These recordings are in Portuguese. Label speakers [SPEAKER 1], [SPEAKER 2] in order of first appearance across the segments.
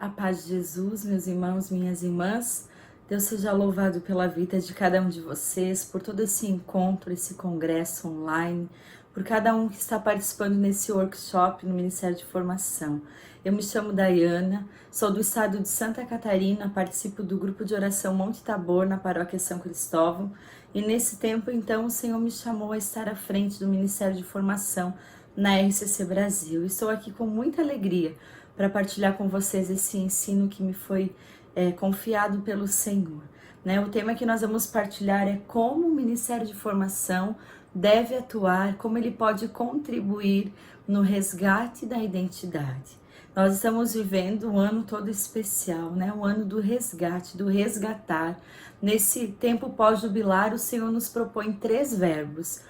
[SPEAKER 1] A paz de Jesus, meus irmãos, minhas irmãs. Deus seja louvado pela vida de cada um de vocês, por todo esse encontro, esse congresso online, por cada um que está participando nesse workshop no Ministério de Formação. Eu me chamo Dayana, sou do estado de Santa Catarina, participo do grupo de oração Monte Tabor, na paróquia São Cristóvão, e nesse tempo, então, o Senhor me chamou a estar à frente do Ministério de Formação na RCC Brasil. Estou aqui com muita alegria para partilhar com vocês esse ensino que me foi confiado pelo Senhor. O tema que nós vamos partilhar é como o Ministério de Formação deve atuar, como ele pode contribuir no resgate da identidade. Nós estamos vivendo um ano todo especial, um ano do resgate, do resgatar. Nesse tempo pós-jubilar, o Senhor nos propõe 3 verbos: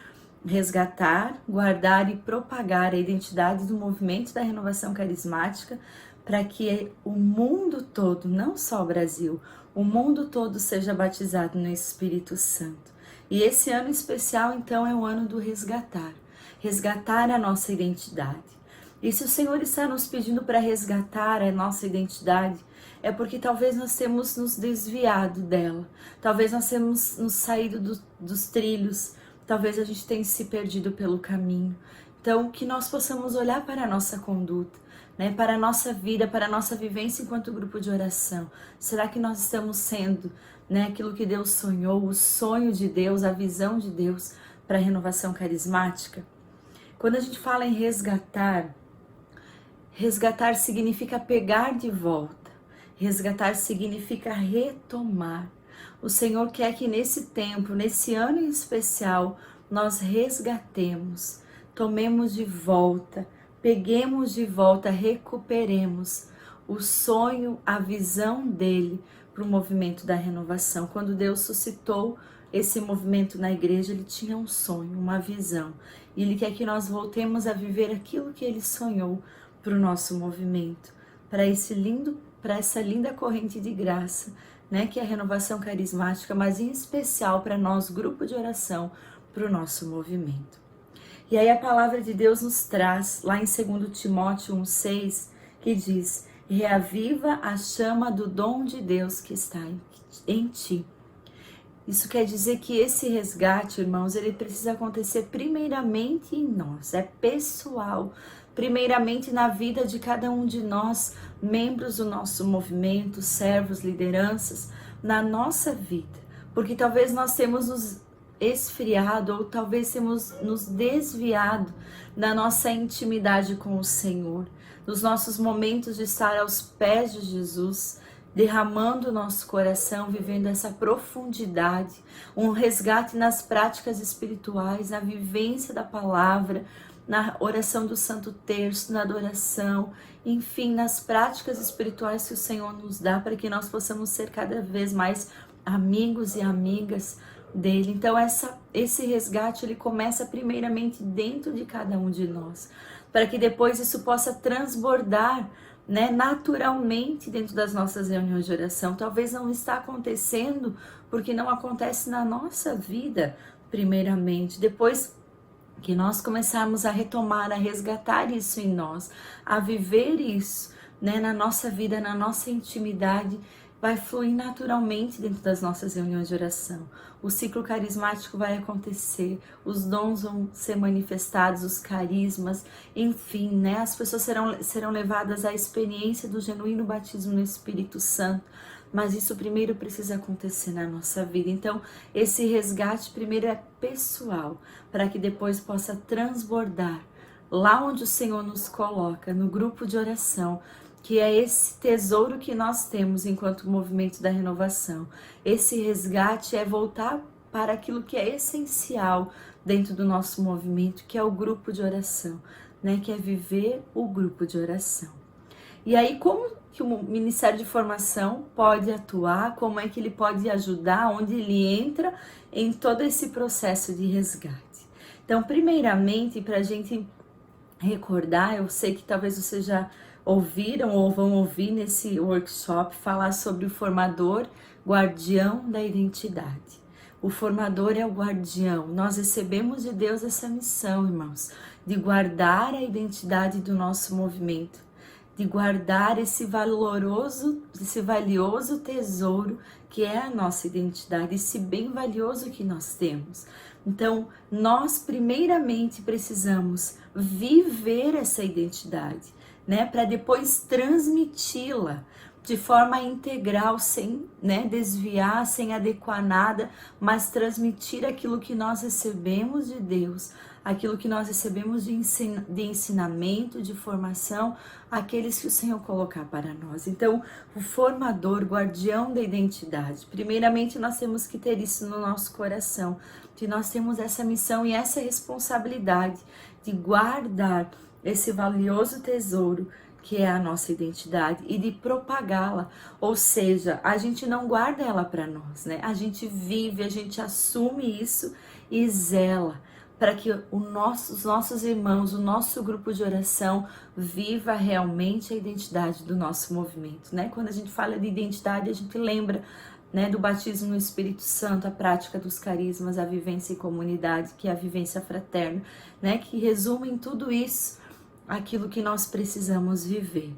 [SPEAKER 1] resgatar, guardar e propagar a identidade do movimento da renovação carismática, para que o mundo todo, não só o Brasil, o mundo todo seja batizado no Espírito Santo. E esse ano especial, então, é o ano do resgatar. Resgatar a nossa identidade. E se o Senhor está nos pedindo para resgatar a nossa identidade, é porque talvez nós temos nos desviado dela. Talvez nós temos nos saído dos trilhos. Talvez a gente tenha se perdido pelo caminho. Então, que nós possamos olhar para a nossa conduta, para a nossa vida, para a nossa vivência enquanto grupo de oração. Será que nós estamos sendo aquilo que Deus sonhou, o sonho de Deus, a visão de Deus para a renovação carismática? Quando a gente fala em resgatar, resgatar significa pegar de volta. Resgatar significa retomar. O Senhor quer que nesse tempo, nesse ano em especial, nós resgatemos, tomemos de volta, peguemos de volta, recuperemos o sonho, a visão dele para o movimento da renovação. Quando Deus suscitou esse movimento na igreja, ele tinha um sonho, uma visão. E ele quer que nós voltemos a viver aquilo que ele sonhou para o nosso movimento, para essa linda corrente de graça, que é a renovação carismática, mas em especial para nós, grupo de oração, para o nosso movimento. E aí a palavra de Deus nos traz, lá em 2 Timóteo 1,6, que diz: reaviva a chama do dom de Deus que está em ti. Isso quer dizer que esse resgate, irmãos, ele precisa acontecer primeiramente em nós, é pessoal, primeiramente na vida de cada um de nós, membros do nosso movimento, servos, lideranças, na nossa vida. Porque talvez nós temos nos esfriado ou talvez temos nos desviado da nossa intimidade com o Senhor, dos nossos momentos de estar aos pés de Jesus, derramando o nosso coração, vivendo essa profundidade, um resgate nas práticas espirituais, na vivência da palavra, na oração do Santo Terço, na adoração, enfim, nas práticas espirituais que o Senhor nos dá para que nós possamos ser cada vez mais amigos e amigas dele. Então esse resgate ele começa primeiramente dentro de cada um de nós, para que depois isso possa transbordar naturalmente dentro das nossas reuniões de oração. Talvez não está acontecendo porque não acontece na nossa vida primeiramente. Depois que nós começarmos a retomar, a resgatar isso em nós, a viver isso na nossa vida, na nossa intimidade, vai fluir naturalmente dentro das nossas reuniões de oração. O ciclo carismático vai acontecer, os dons vão ser manifestados, os carismas, enfim, as pessoas serão levadas à experiência do genuíno batismo no Espírito Santo. Mas isso primeiro precisa acontecer na nossa vida. Então, esse resgate primeiro é pessoal, para que depois possa transbordar lá onde o Senhor nos coloca, no grupo de oração, que é esse tesouro que nós temos enquanto movimento da renovação. Esse resgate é voltar para aquilo que é essencial dentro do nosso movimento, que é o grupo de oração, que é viver o grupo de oração. E aí, como que o Ministério de Formação pode atuar, como é que ele pode ajudar, onde ele entra em todo esse processo de resgate? Então, primeiramente, para a gente recordar, eu sei que talvez vocês já ouviram ou vão ouvir nesse workshop falar sobre o formador, guardião da identidade. O formador é o guardião. Nós recebemos de Deus essa missão, irmãos, de guardar a identidade do nosso movimento, de guardar esse valioso tesouro que é a nossa identidade, esse bem valioso que nós temos. Então, nós primeiramente precisamos viver essa identidade, né, para depois transmiti-la de forma integral, sem, né, desviar, sem adequar nada, mas transmitir aquilo que nós recebemos de Deus, aquilo que nós recebemos de ensinamento, de formação, aqueles que o Senhor colocar para nós. Então, o formador, guardião da identidade, primeiramente nós temos que ter isso no nosso coração, que nós temos essa missão e essa responsabilidade de guardar esse valioso tesouro que é a nossa identidade e de propagá-la, ou seja, a gente não guarda ela para nós, né? A gente vive, a gente assume isso e zela para que os nossos irmãos, o nosso grupo de oração viva realmente a identidade do nosso movimento, né? Quando a gente fala de identidade, a gente lembra, né, do batismo no Espírito Santo, a prática dos carismas, a vivência em comunidade, que é a vivência fraterna, né? Que resume em tudo isso aquilo que nós precisamos viver.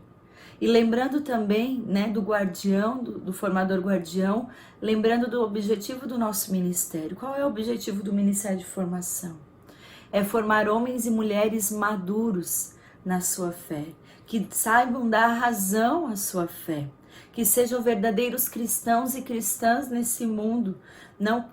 [SPEAKER 1] E lembrando também, né, do guardião, do formador guardião, lembrando do objetivo do nosso ministério. Qual é o objetivo do Ministério de Formação? É formar homens e mulheres maduros na sua fé, que saibam dar razão à sua fé, que sejam verdadeiros cristãos e cristãs nesse mundo,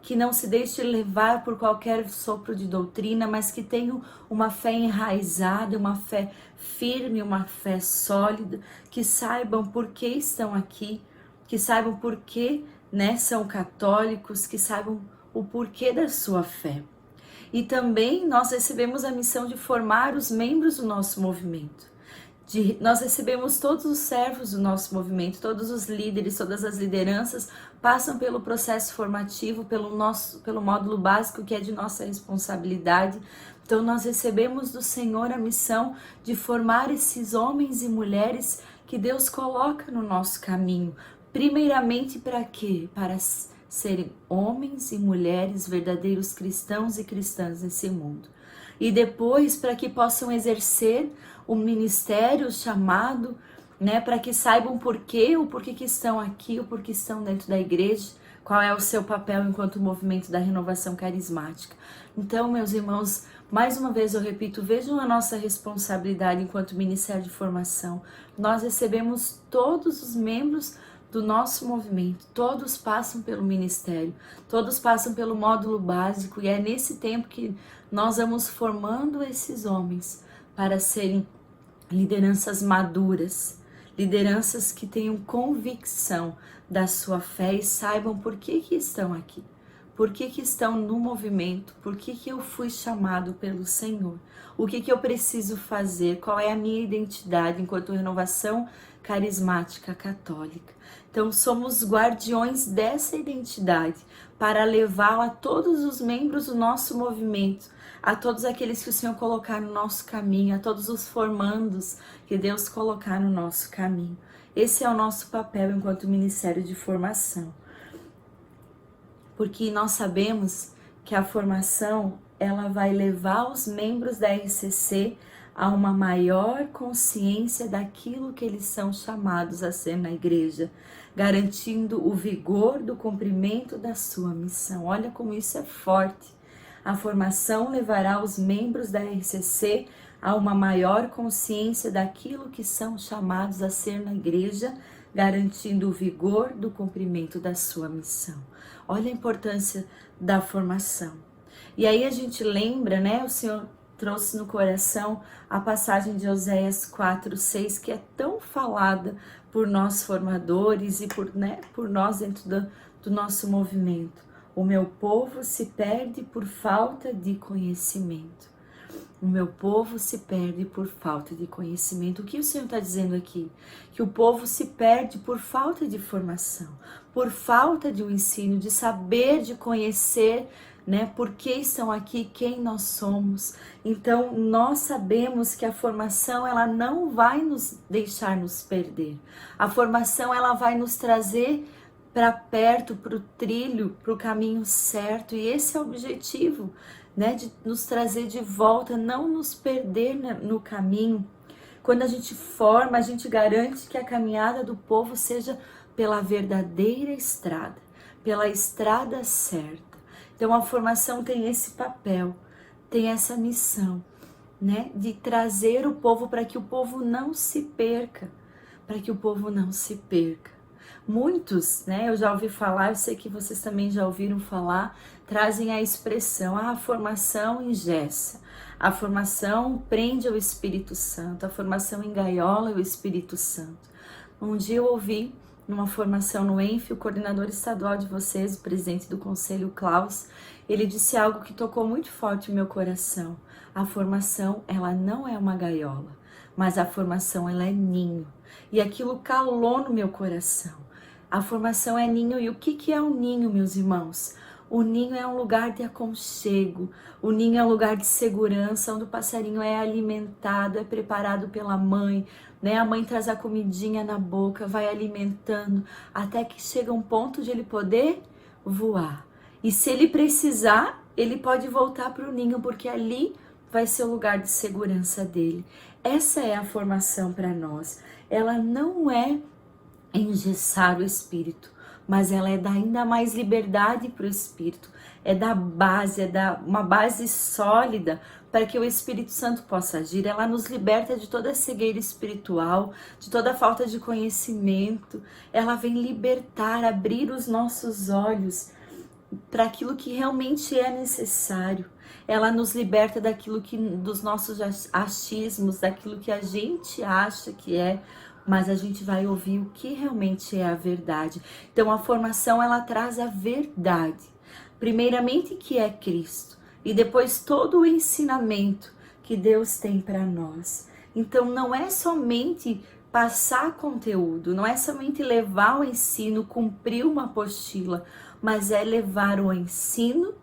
[SPEAKER 1] que não se deixe levar por qualquer sopro de doutrina, mas que tenham uma fé enraizada, uma fé firme, uma fé sólida, que saibam por que estão aqui, que saibam por que, né, são católicos, que saibam o porquê da sua fé. E também nós recebemos a missão de formar os membros do nosso movimento. Nós recebemos todos os servos do nosso movimento, todos os líderes, todas as lideranças passam pelo processo formativo, pelo módulo básico que é de nossa responsabilidade. Então nós recebemos do Senhor a missão de formar esses homens e mulheres que Deus coloca no nosso caminho. Primeiramente para quê? Para serem homens e mulheres verdadeiros cristãos e cristãs nesse mundo. E depois para que possam exercer o ministério, o chamado, né, para que saibam o porquê que estão aqui, o porquê estão dentro da igreja, qual é o seu papel enquanto movimento da renovação carismática. Então, meus irmãos, mais uma vez eu repito, vejam a nossa responsabilidade enquanto Ministério de Formação. Nós recebemos todos os membros do nosso movimento, todos passam pelo ministério, todos passam pelo módulo básico, e é nesse tempo que nós vamos formando esses homens para serem lideranças maduras, lideranças que tenham convicção da sua fé e saibam por que estão aqui, por que estão no movimento, por que eu fui chamado pelo Senhor, o que eu preciso fazer, qual é a minha identidade enquanto renovação carismática católica. Então somos guardiões dessa identidade para levá-la a todos os membros do nosso movimento, a todos aqueles que o Senhor colocar no nosso caminho, a todos os formandos que Deus colocar no nosso caminho. Esse é o nosso papel enquanto Ministério de Formação. Porque nós sabemos que a formação, ela vai levar os membros da RCC a uma maior consciência daquilo que eles são chamados a ser na igreja, garantindo o vigor do cumprimento da sua missão. Olha como isso é forte. A formação levará os membros da RCC a uma maior consciência daquilo que são chamados a ser na igreja, garantindo o vigor do cumprimento da sua missão. Olha a importância da formação. E aí a gente lembra, né, o Senhor trouxe no coração a passagem de Oséias 4:6, que é tão falada por nós formadores e por nós dentro do nosso movimento. O meu povo se perde por falta de conhecimento. O meu povo se perde por falta de conhecimento. O que o Senhor está dizendo aqui? Que o povo se perde por falta de formação, por falta de um ensino, de saber, de conhecer, né, por que estão aqui, quem nós somos. Então, nós sabemos que a formação, ela não vai nos deixar nos perder. A formação, ela vai nos trazer para perto, para o trilho, para o caminho certo. E esse é o objetivo, né, de nos trazer de volta, não nos perder no caminho. Quando a gente forma, a gente garante que a caminhada do povo seja pela verdadeira estrada, pela estrada certa. Então a formação tem esse papel, tem essa missão, né, de trazer o povo para que o povo não se perca, para que o povo não se perca. Muitos, né, eu já ouvi falar, eu sei que vocês também já ouviram falar, trazem a expressão, a formação engessa, a formação prende o Espírito Santo, a formação engaiola o Espírito Santo. Um dia eu ouvi, numa formação no ENF, o coordenador estadual de vocês, o presidente do conselho, Klaus, ele disse algo que tocou muito forte o meu coração. A formação, ela não é uma gaiola, mas a formação, ela é ninho. E aquilo calou no meu coração. A formação é ninho. E o que é um ninho, meus irmãos? O ninho é um lugar de aconchego, o ninho é um lugar de segurança, onde o passarinho é alimentado, é preparado pela mãe, né? A mãe traz a comidinha na boca, vai alimentando, até que chega um ponto de ele poder voar. E se ele precisar, ele pode voltar para o ninho, porque ali vai ser o lugar de segurança dele. Essa é a formação para nós. Ela não é engessar o espírito, mas ela é dar ainda mais liberdade para o espírito, é dar base, uma base sólida para que o Espírito Santo possa agir. Ela nos liberta de toda a cegueira espiritual, de toda a falta de conhecimento. Ela vem libertar, abrir os nossos olhos para aquilo que realmente é necessário. Ela nos liberta daquilo que, dos nossos achismos, daquilo que a gente acha que é, mas a gente vai ouvir o que realmente é a verdade. Então a formação, ela traz a verdade, primeiramente que é Cristo, e depois todo o ensinamento que Deus tem para nós. Então não é somente passar conteúdo, não é somente levar o ensino, cumprir uma apostila, mas é levar o ensino,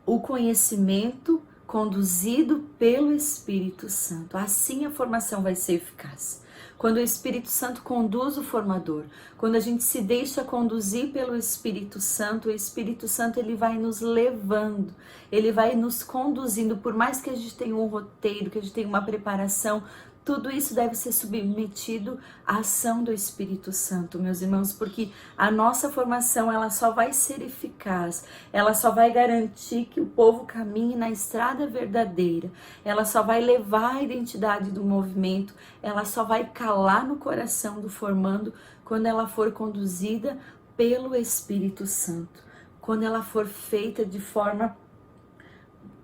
[SPEAKER 1] o conhecimento conduzido pelo Espírito Santo. Assim a formação vai ser eficaz. Quando o Espírito Santo conduz o formador, quando a gente se deixa conduzir pelo Espírito Santo, o Espírito Santo, ele vai nos levando, ele vai nos conduzindo, por mais que a gente tenha um roteiro, que a gente tenha uma preparação, tudo isso deve ser submetido à ação do Espírito Santo, meus irmãos, porque a nossa formação, ela só vai ser eficaz, ela só vai garantir que o povo caminhe na estrada verdadeira, ela só vai levar a identidade do movimento, ela só vai calar no coração do formando quando ela for conduzida pelo Espírito Santo, quando ela for feita de forma,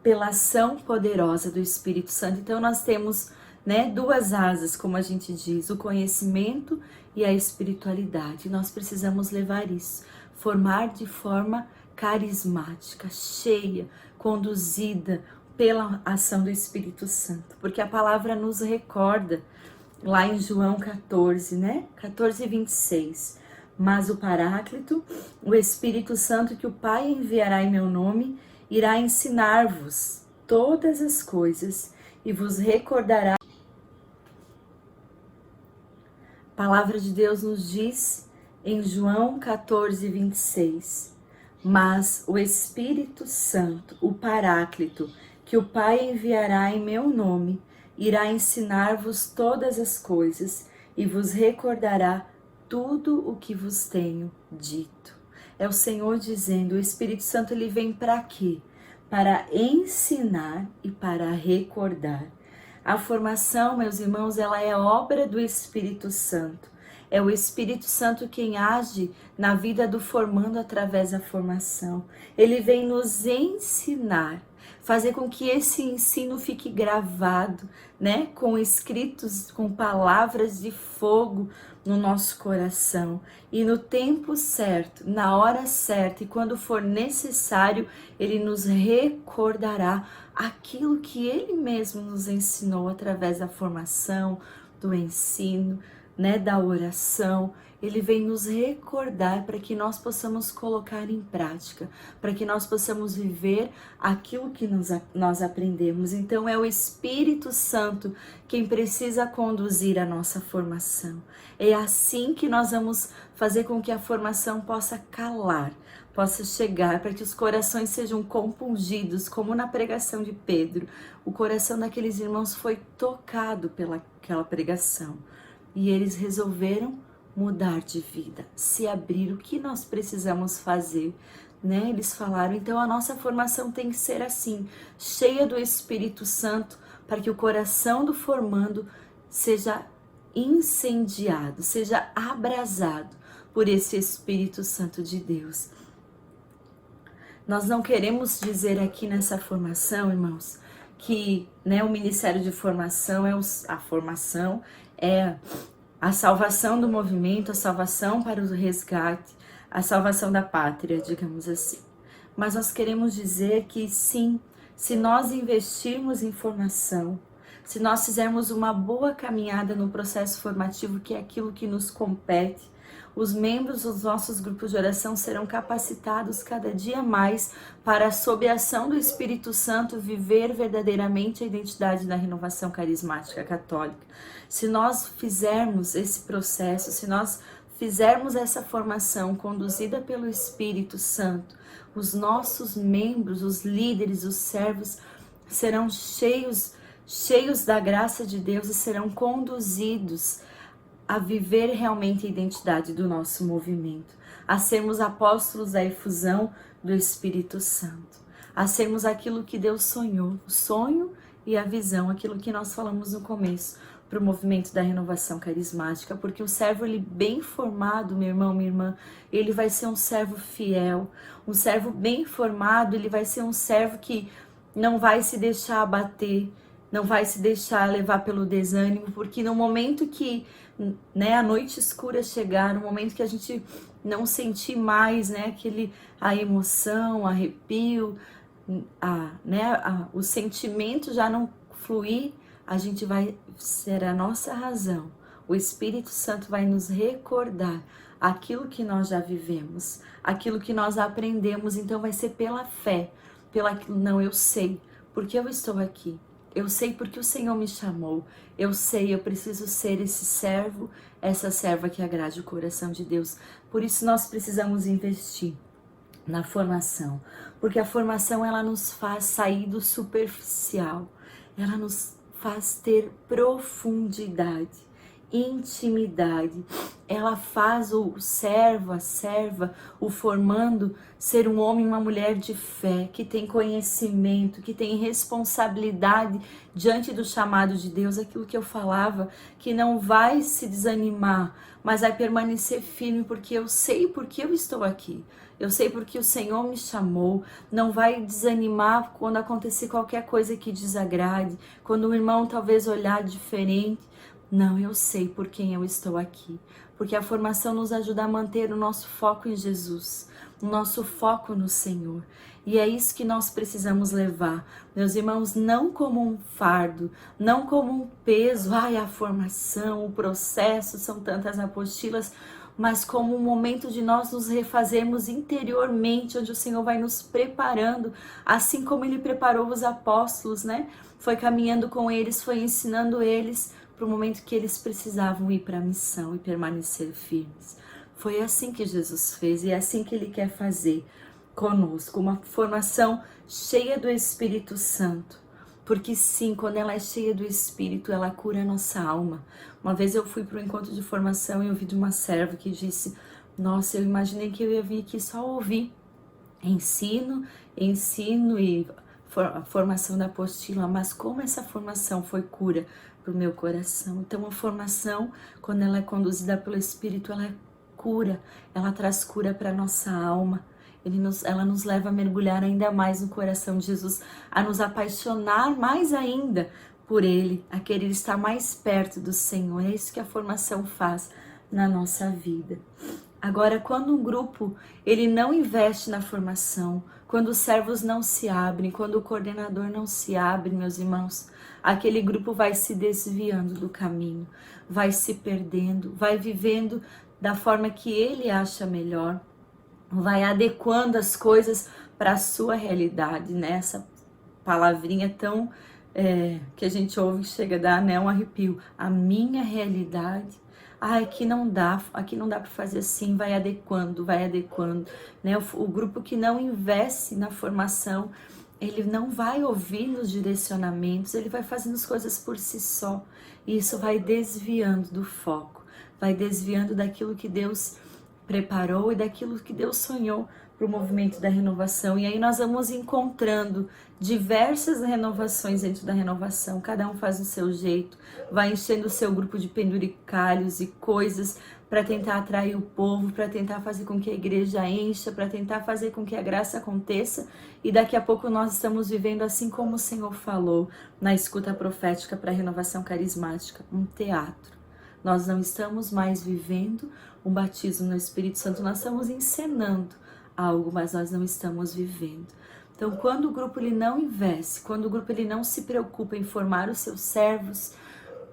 [SPEAKER 1] pela ação poderosa do Espírito Santo. Então nós temos, né, duas asas, como a gente diz, o conhecimento e a espiritualidade. Nós precisamos levar isso, formar de forma carismática, cheia, conduzida pela ação do Espírito Santo, porque a palavra nos recorda lá em João 14, né, 14:26, mas o Paráclito, o Espírito Santo que o Pai enviará em meu nome, irá ensinar-vos todas as coisas e vos recordará. A palavra de Deus nos diz em João 14:26, mas o Espírito Santo, o Paráclito, que o Pai enviará em meu nome, irá ensinar-vos todas as coisas e vos recordará tudo o que vos tenho dito. É o Senhor dizendo, o Espírito Santo, ele vem para quê? Para ensinar e para recordar. A formação, meus irmãos, ela é obra do Espírito Santo. É o Espírito Santo quem age na vida do formando através da formação. Ele vem nos ensinar, fazer com que esse ensino fique gravado, né, com escritos, com palavras de fogo no nosso coração. E no tempo certo, na hora certa e quando for necessário, ele nos recordará aquilo que ele mesmo nos ensinou através da formação, do ensino, né, da oração, ele vem nos recordar para que nós possamos colocar em prática, para que nós possamos viver aquilo que nós aprendemos. Então é o Espírito Santo quem precisa conduzir a nossa formação. É assim que nós vamos fazer com que a formação possa calar, possa chegar, para que os corações sejam compungidos, como na pregação de Pedro. O coração daqueles irmãos foi tocado pelaquela pregação e eles resolveram mudar de vida, se abrir. O que nós precisamos fazer, né? Eles falaram, então a nossa formação tem que ser assim, cheia do Espírito Santo, para que o coração do formando seja incendiado, seja abrasado por esse Espírito Santo de Deus. Nós não queremos dizer aqui nessa formação, irmãos, que, né, o Ministério de Formação a formação é a salvação do movimento, a salvação para o resgate, a salvação da pátria, digamos assim. Mas nós queremos dizer que sim, se nós investirmos em formação, se nós fizermos uma boa caminhada no processo formativo, que é aquilo que nos compete, os membros dos nossos grupos de oração serão capacitados cada dia mais para, sob a ação do Espírito Santo, viver verdadeiramente a identidade da renovação carismática católica. Se nós fizermos esse processo, se nós fizermos essa formação conduzida pelo Espírito Santo, os nossos membros, os líderes, os servos serão cheios da graça de Deus e serão conduzidos a viver realmente a identidade do nosso movimento, a sermos apóstolos da efusão do Espírito Santo, a sermos aquilo que Deus sonhou, o sonho e a visão, aquilo que nós falamos no começo, para o movimento da renovação carismática, porque o servo, ele bem formado, meu irmão, minha irmã, ele vai ser um servo fiel, um servo bem formado, ele vai ser um servo que não vai se deixar abater, não vai se deixar levar pelo desânimo, porque no momento que, né, a noite escura chegar, no momento que a gente não sentir mais, né, a emoção, o arrepio, o sentimento já não fluir, a gente vai ser a nossa razão. O Espírito Santo vai nos recordar aquilo que nós já vivemos, aquilo que nós aprendemos. Então vai ser pela fé, não, eu sei porque eu estou aqui. Eu sei porque o Senhor me chamou. Eu sei, eu preciso ser esse servo, essa serva que agrade o coração de Deus. Por isso nós precisamos investir na formação, porque a formação, ela nos faz sair do superficial, ela nos faz ter profundidade, intimidade. Ela faz o servo, a serva, o formando ser um homem e uma mulher de fé, que tem conhecimento, que tem responsabilidade diante do chamado de Deus, aquilo que eu falava, que não vai se desanimar, mas vai permanecer firme, porque eu sei porque eu estou aqui. Eu sei porque o Senhor me chamou. Não vai desanimar quando acontecer qualquer coisa que desagrade, quando o irmão talvez olhar diferente. Não, eu sei por quem eu estou aqui, porque a formação nos ajuda a manter o nosso foco em Jesus, o nosso foco no Senhor. E é isso que nós precisamos levar, meus irmãos, não como um fardo, não como um peso, a formação, o processo, são tantas apostilas, mas como um momento de nós nos refazermos interiormente, onde o Senhor vai nos preparando, assim como Ele preparou os apóstolos, né? Foi caminhando com eles, foi ensinando eles, para o momento que eles precisavam ir para a missão e permanecer firmes. Foi assim que Jesus fez e é assim que Ele quer fazer conosco, uma formação cheia do Espírito Santo. Porque sim, quando ela é cheia do Espírito, ela cura a nossa alma. Uma vez eu fui para um encontro de formação e ouvi de uma serva que disse: nossa, eu imaginei que eu ia vir aqui só ouvir ensino e a formação da apostila, mas como essa formação foi cura para o meu coração. Então a formação, quando ela é conduzida pelo Espírito, ela é cura, ela traz cura para a nossa alma. Ela nos leva a mergulhar ainda mais no coração de Jesus, a nos apaixonar mais ainda por Ele, a querer estar mais perto do Senhor. É isso que a formação faz na nossa vida. Agora, quando um grupo ele não investe na formação, quando os servos não se abrem, quando o coordenador não se abre, meus irmãos, aquele grupo vai se desviando do caminho, vai se perdendo, vai vivendo da forma que ele acha melhor, vai adequando as coisas para a sua realidade, né? Essa palavrinha tão que a gente ouve, chega a dar, né, um arrepio. A minha realidade, aqui não dá para fazer assim, vai adequando, né? O grupo que não investe na formação, ele não vai ouvir nos direcionamentos, ele vai fazendo as coisas por si só, e isso vai desviando do foco, vai desviando daquilo que Deus preparou e daquilo que Deus sonhou para o movimento da renovação. E aí nós vamos encontrando diversas renovações dentro da renovação, cada um faz o seu jeito, vai enchendo o seu grupo de penduricalhos e coisas para tentar atrair o povo, para tentar fazer com que a igreja encha, para tentar fazer com que a graça aconteça, e daqui a pouco nós estamos vivendo assim como o Senhor falou na escuta profética para a renovação carismática, um teatro. Nós não estamos mais vivendo um batismo no Espírito Santo, nós estamos encenando algo, mas nós não estamos vivendo. Então, quando o grupo ele não investe, quando o grupo ele não se preocupa em formar os seus servos,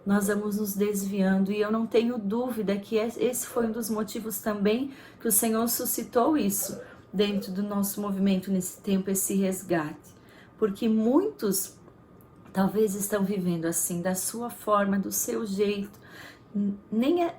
[SPEAKER 1] nós vamos nos desviando, e eu não tenho dúvida que esse foi um dos motivos também que o Senhor suscitou isso dentro do nosso movimento nesse tempo, esse resgate, porque muitos talvez estão vivendo assim, da sua forma, do seu jeito,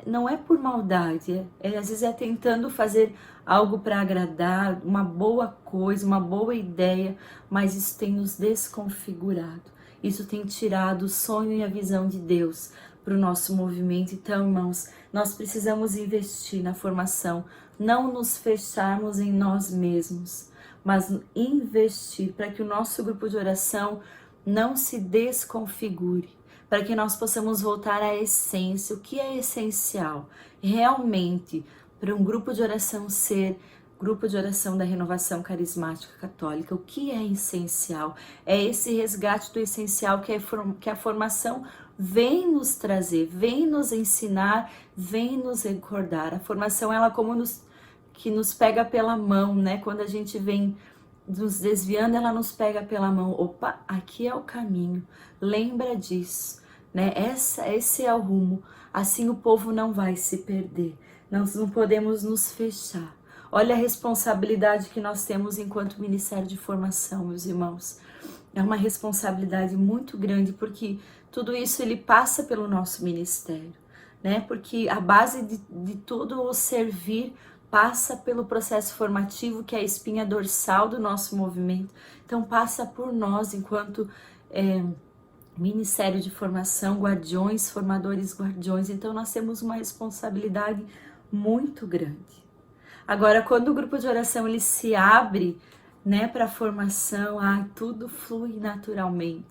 [SPEAKER 1] não é por maldade, às vezes é tentando fazer algo para agradar, uma boa coisa, uma boa ideia, mas isso tem nos desconfigurado, isso tem tirado o sonho e a visão de Deus para o nosso movimento. Então, irmãos, nós precisamos investir na formação, não nos fecharmos em nós mesmos, mas investir para que o nosso grupo de oração não se desconfigure, para que nós possamos voltar à essência, o que é essencial realmente para um grupo de oração ser grupo de oração da renovação carismática católica. O que é essencial? É esse resgate do essencial que a formação vem nos trazer, vem nos ensinar, vem nos recordar. A formação, ela que nos pega pela mão, né? Quando a gente vem nos desviando, ela nos pega pela mão. Opa, aqui é o caminho, lembra disso, né? Esse é o rumo, assim o povo não vai se perder. Nós não podemos nos fechar. Olha a responsabilidade que nós temos enquanto Ministério de Formação, meus irmãos. É uma responsabilidade muito grande, porque tudo isso ele passa pelo nosso ministério, né? Porque a base de todo o servir passa pelo processo formativo, que é a espinha dorsal do nosso movimento. Então passa por nós enquanto Ministério de Formação, guardiões, formadores, guardiões. Então nós temos uma responsabilidade muito grande. Agora, quando o grupo de oração ele se abre, né, para a formação, tudo flui naturalmente,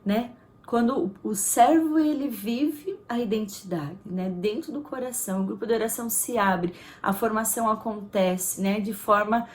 [SPEAKER 1] né? Quando o servo ele vive a identidade, né, dentro do coração, o grupo de oração se abre, a formação acontece, né, de forma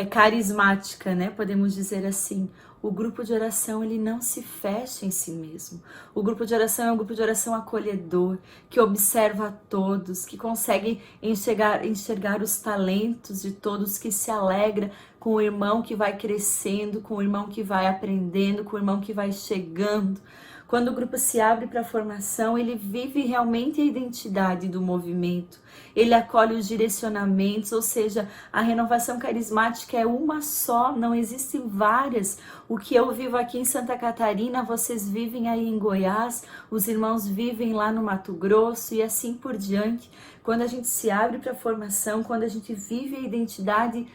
[SPEAKER 1] carismática, né, podemos dizer assim. O grupo de oração ele não se fecha em si mesmo. O grupo de oração é um grupo de oração acolhedor, que observa a todos, que consegue enxergar os talentos de todos, que se alegra com o irmão que vai crescendo, com o irmão que vai aprendendo, com o irmão que vai chegando. Quando o grupo se abre para a formação, ele vive realmente a identidade do movimento. Ele acolhe os direcionamentos, ou seja, a renovação carismática é uma só, não existem várias. O que eu vivo aqui em Santa Catarina, vocês vivem aí em Goiás, os irmãos vivem lá no Mato Grosso e assim por diante. Quando a gente se abre para a formação, quando a gente vive a identidade,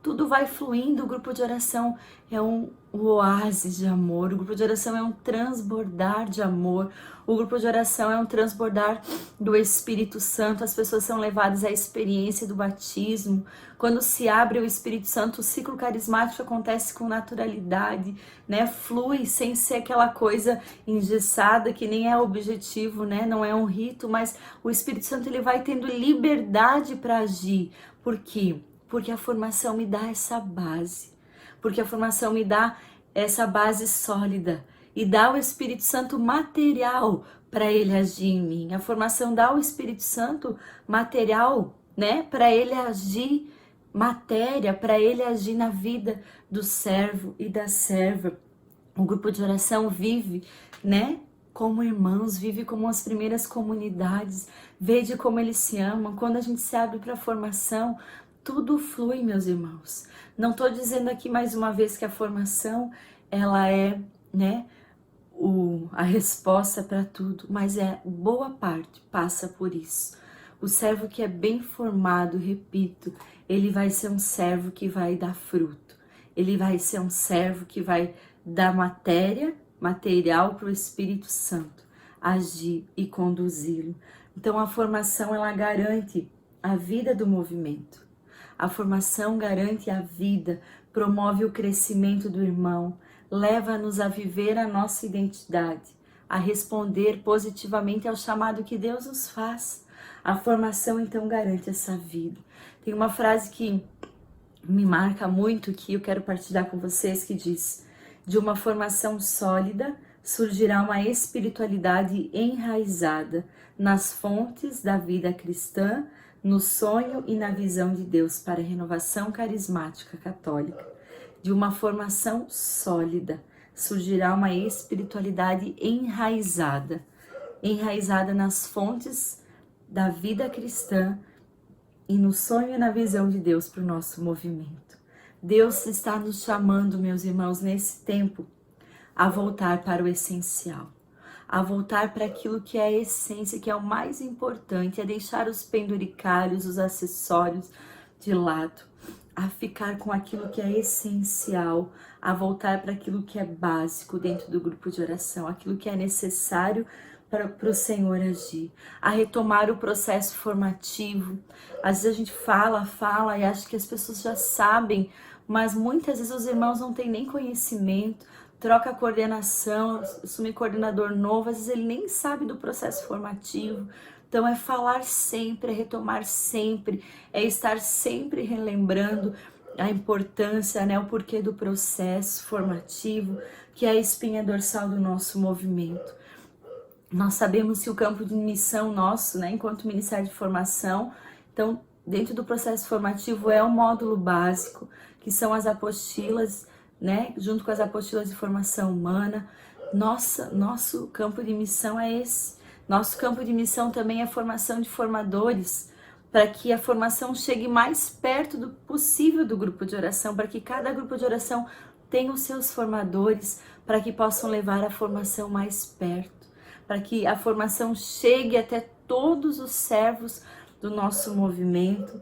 [SPEAKER 1] tudo vai fluindo. O grupo de oração é um oásis de amor, o grupo de oração é um transbordar de amor, o grupo de oração é um transbordar do Espírito Santo. As pessoas são levadas à experiência do batismo. Quando se abre o Espírito Santo, o ciclo carismático acontece com naturalidade, né? Flui sem ser aquela coisa engessada que nem é objetivo, né? Não é um rito, mas o Espírito Santo ele vai tendo liberdade para agir. Por quê? Porque a formação me dá essa base, porque a formação me dá essa base sólida e dá o Espírito Santo material para ele agir em mim. A formação dá o Espírito Santo material né? Para ele agir matéria, para ele agir na vida do servo e da serva. O grupo de oração vive, né? Como irmãos, vive como as primeiras comunidades, vede como eles se amam. Quando a gente se abre para a formação, tudo flui, meus irmãos. Não estou dizendo aqui mais uma vez que a formação, ela é, né, a resposta para tudo, mas boa parte passa por isso. O servo que é bem formado, repito, ele vai ser um servo que vai dar fruto. Ele vai ser um servo que vai dar material para o Espírito Santo agir e conduzi-lo. Então a formação, ela garante a vida do movimento. A formação garante a vida, promove o crescimento do irmão, leva-nos a viver a nossa identidade, a responder positivamente ao chamado que Deus nos faz. A formação então garante essa vida. Tem uma frase que me marca muito, que eu quero partilhar com vocês, que diz: de uma formação sólida surgirá uma espiritualidade enraizada nas fontes da vida cristã, no sonho e na visão de Deus para a renovação carismática católica. De uma formação sólida surgirá uma espiritualidade enraizada nas fontes da vida cristã e no sonho e na visão de Deus para o nosso movimento. Deus está nos chamando, meus irmãos, nesse tempo, a voltar para o essencial, a voltar para aquilo que é a essência, que é o mais importante, a deixar os penduricalhos, os acessórios de lado, a ficar com aquilo que é essencial, a voltar para aquilo que é básico dentro do grupo de oração, aquilo que é necessário para o Senhor agir, a retomar o processo formativo. Às vezes a gente fala e acha que as pessoas já sabem, mas muitas vezes os irmãos não têm nem conhecimento, troca a coordenação, assume coordenador novo, às vezes ele nem sabe do processo formativo. Então é falar sempre, é retomar sempre, é estar sempre relembrando a importância, né, o porquê do processo formativo, que é a espinha dorsal do nosso movimento. Nós sabemos que o campo de missão nosso, né, enquanto Ministério de Formação, então, dentro do processo formativo é o módulo básico, que são as apostilas, né, junto com as apostilas de formação humana. Nosso campo de missão é esse. Nosso campo de missão também é a formação de formadores, para que a formação chegue mais perto do possível do grupo de oração, para que cada grupo de oração tenha os seus formadores, para que possam levar a formação mais perto, para que a formação chegue até todos os servos do nosso movimento.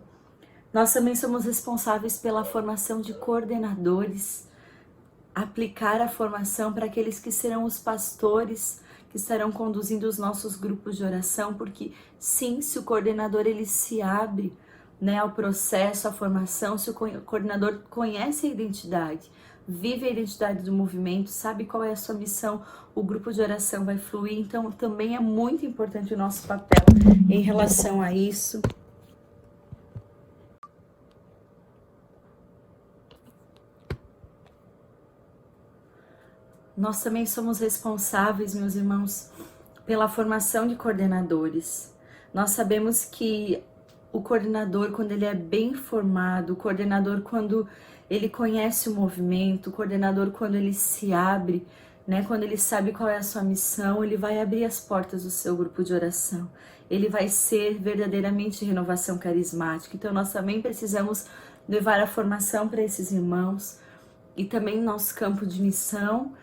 [SPEAKER 1] Nós também somos responsáveis pela formação de coordenadores, aplicar a formação para aqueles que serão os pastores, que estarão conduzindo os nossos grupos de oração, porque sim, se o coordenador ele se abre, né, ao processo, à formação, se o coordenador conhece a identidade, vive a identidade do movimento, sabe qual é a sua missão, o grupo de oração vai fluir. Então também é muito importante o nosso papel em relação a isso. Nós também somos responsáveis, meus irmãos, pela formação de coordenadores. Nós sabemos que o coordenador, quando ele é bem formado, o coordenador, quando ele conhece o movimento, o coordenador, quando ele se abre, né, quando ele sabe qual é a sua missão, ele vai abrir as portas do seu grupo de oração. Ele vai ser verdadeiramente renovação carismática. Então, nós também precisamos levar a formação para esses irmãos. E também nosso campo de missão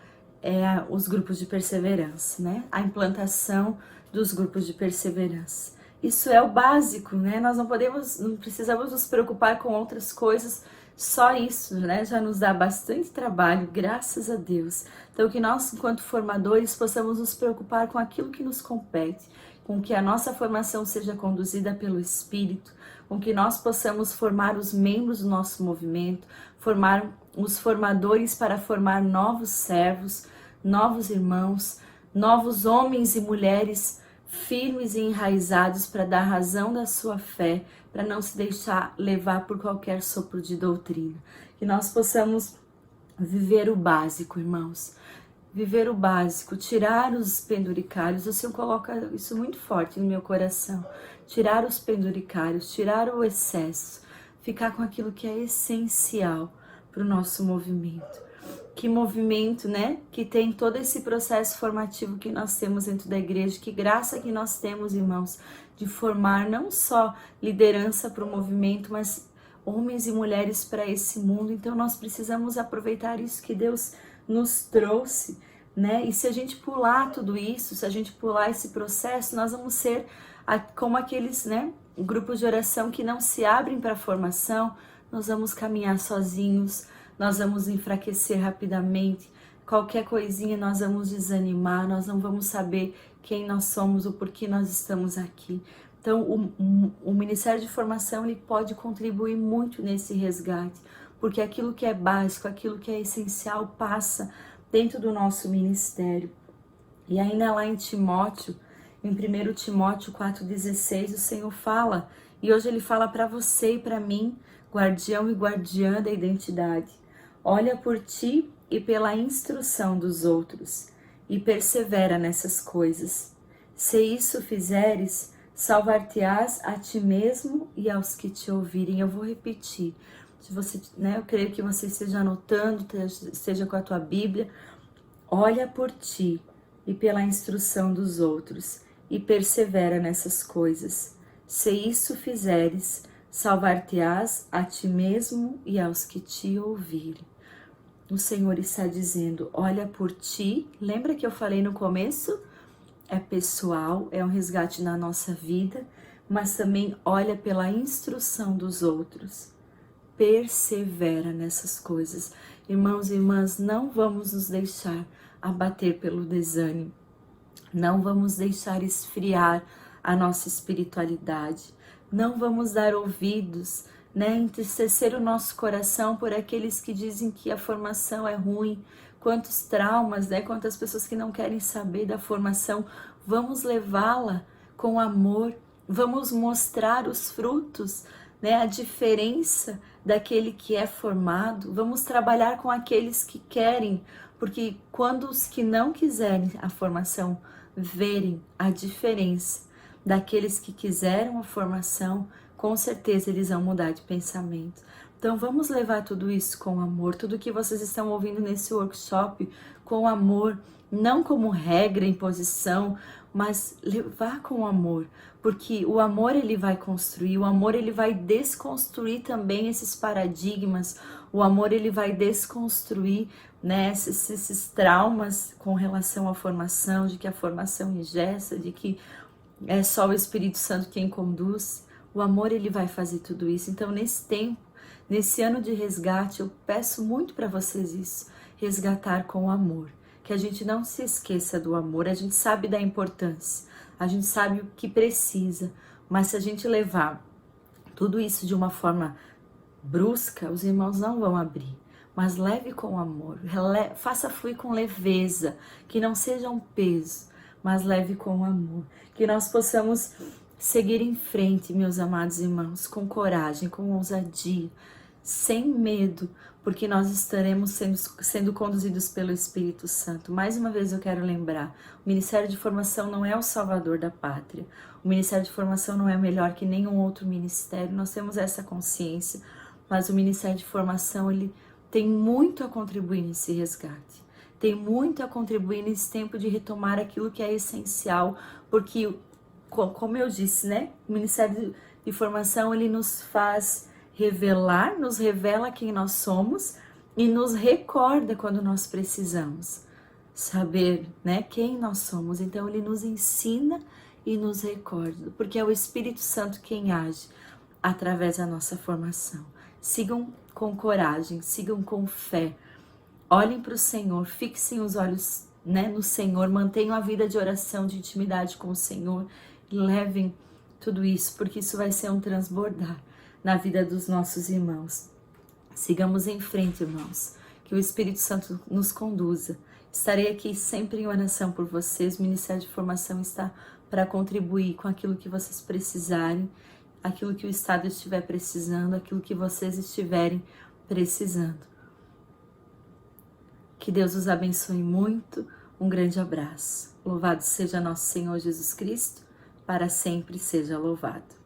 [SPEAKER 1] é os grupos de perseverança, né? A implantação dos grupos de perseverança. Isso é o básico, né? Nós não precisamos nos preocupar com outras coisas, só isso, né? Já nos dá bastante trabalho, graças a Deus. Então, que nós, enquanto formadores, possamos nos preocupar com aquilo que nos compete, com que a nossa formação seja conduzida pelo Espírito, com que nós possamos formar os membros do nosso movimento, formar os formadores para formar novos servos, novos irmãos, novos homens e mulheres firmes e enraizados para dar razão da sua fé, para não se deixar levar por qualquer sopro de doutrina. Que nós possamos viver o básico, irmãos. viver o básico, tirar os penduricalhos. O Senhor coloca isso muito forte no meu coração. Tirar os penduricalhos, tirar o excesso, ficar com aquilo que é essencial para o nosso movimento. Que movimento, né? Que tem todo esse processo formativo que nós temos dentro da igreja. Que graça que nós temos, irmãos, de formar não só liderança para o movimento, mas homens e mulheres para esse mundo. Então nós precisamos aproveitar isso que Deus nos trouxe, né? E se a gente pular tudo isso, se a gente pular esse processo, nós vamos ser como aqueles, né, grupos de oração que não se abrem para a formação. Nós vamos caminhar sozinhos, nós vamos enfraquecer rapidamente, qualquer coisinha nós vamos desanimar, nós não vamos saber quem nós somos, o porquê nós estamos aqui. Então, o Ministério de Formação ele pode contribuir muito nesse resgate, porque aquilo que é básico, aquilo que é essencial passa dentro do nosso ministério. E ainda lá em Timóteo, em 1 Timóteo 4,16, o Senhor fala, e hoje Ele fala para você e para mim, guardião e guardiã da identidade. Olha por ti e pela instrução dos outros, e persevera nessas coisas. Se isso fizeres, salvar-te-ás a ti mesmo e aos que te ouvirem. Eu vou repetir. Se você, né, eu creio que você esteja anotando, esteja com a tua Bíblia. Olha por ti e pela instrução dos outros, e persevera nessas coisas. Se isso fizeres, salvar-te-ás a ti mesmo e aos que te ouvirem. O Senhor está dizendo, olha por ti. Lembra que eu falei no começo? É pessoal, é um resgate na nossa vida, mas também olha pela instrução dos outros. Persevera nessas coisas. Irmãos e irmãs, não vamos nos deixar abater pelo desânimo. Não vamos deixar esfriar a nossa espiritualidade. Não vamos dar ouvidos, né, entristecer o nosso coração por aqueles que dizem que a formação é ruim. Quantos traumas, né, quantas pessoas que não querem saber da formação. Vamos levá-la com amor. Vamos mostrar os frutos, né, a diferença daquele que é formado. Vamos trabalhar com aqueles que querem, porque quando os que não quiserem a formação verem a diferença daqueles que quiseram a formação, com certeza eles vão mudar de pensamento. Então vamos levar tudo isso com amor, tudo que vocês estão ouvindo nesse workshop com amor, não como regra, imposição, mas levar com amor, porque o amor ele vai construir, o amor ele vai desconstruir também esses paradigmas, o amor ele vai desconstruir, né, esses traumas com relação à formação, de que a formação engessa, de que é só o Espírito Santo quem conduz. O amor ele vai fazer tudo isso. Então nesse tempo, nesse ano de resgate, eu peço muito para vocês isso, resgatar com o amor. Que a gente não se esqueça do amor, a gente sabe da importância, a gente sabe o que precisa, mas se a gente levar tudo isso de uma forma brusca, os irmãos não vão abrir. Mas leve com amor, faça fluir com leveza, que não seja um peso, mas leve com amor. Que nós possamos seguir em frente, meus amados irmãos, com coragem, com ousadia, sem medo, porque nós estaremos sendo conduzidos pelo Espírito Santo. Mais uma vez eu quero lembrar, o Ministério de Formação não é o salvador da pátria, o Ministério de Formação não é melhor que nenhum outro ministério, nós temos essa consciência, mas o Ministério de Formação, ele tem muito a contribuir nesse resgate, tem muito a contribuir nesse tempo de retomar aquilo que é essencial, porque, como eu disse, né, o Ministério de Formação, ele nos faz revelar, nos revela quem nós somos e nos recorda quando nós precisamos saber, né, quem nós somos. Então ele nos ensina e nos recorda, porque é o Espírito Santo quem age através da nossa formação. Sigam com coragem, sigam com fé, olhem para o Senhor, fixem os olhos, né, no Senhor, mantenham a vida de oração, de intimidade com o Senhor, e levem tudo isso, porque isso vai ser um transbordar na vida dos nossos irmãos. Sigamos em frente, irmãos, que o Espírito Santo nos conduza. Estarei aqui sempre em oração por vocês. O Ministério de Formação está para contribuir com aquilo que vocês precisarem, aquilo que o Estado estiver precisando, aquilo que vocês estiverem precisando. Que Deus os abençoe muito. Um grande abraço. Louvado seja nosso Senhor Jesus Cristo, para sempre seja louvado.